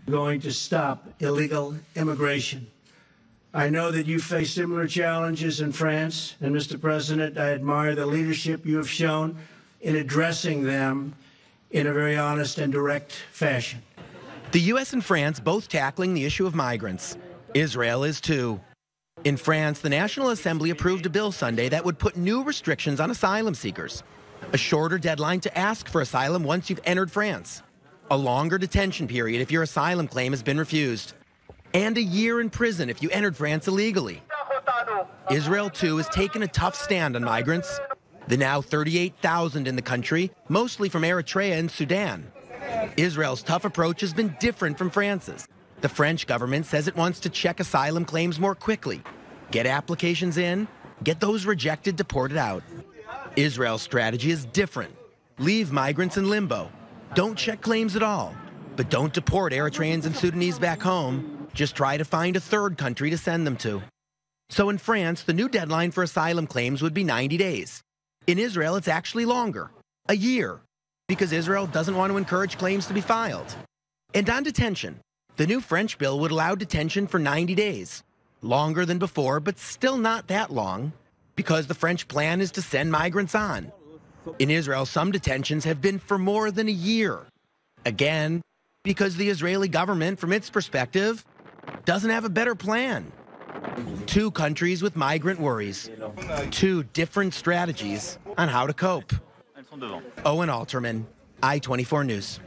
going to stop illegal immigration. I know that you face similar challenges in France, and Mr. President, I admire the leadership you have shown in addressing them in a very honest and direct fashion. The U.S. and France both tackling the issue of migrants. Israel is too. In France, the National Assembly approved a bill Sunday that would put new restrictions on asylum seekers. A shorter deadline to ask for asylum once you've entered France. A longer detention period if your asylum claim has been refused. And a year in prison if you entered France illegally. Israel, too, has taken a tough stand on migrants. The now 38,000 in the country, mostly from Eritrea and Sudan. Israel's tough approach has been different from France's. The French government says it wants to check asylum claims more quickly, get applications in, get those rejected deported out. Israel's strategy is different. Leave migrants in limbo. Don't check claims at all. But don't deport Eritreans and Sudanese back home. Just try to find a third country to send them to. So in France, the new deadline for asylum claims would be 90 days. In Israel, it's actually longer, a year, because Israel doesn't want to encourage claims to be filed. And on detention, the new French bill would allow detention for 90 days. Longer than before, but still not that long, because the French plan is to send migrants on. In Israel, some detentions have been for more than a year. Again, because the Israeli government, from its perspective, doesn't have a better plan. Two countries with migrant worries. Two different strategies on how to cope. Owen Alterman, I-24 News.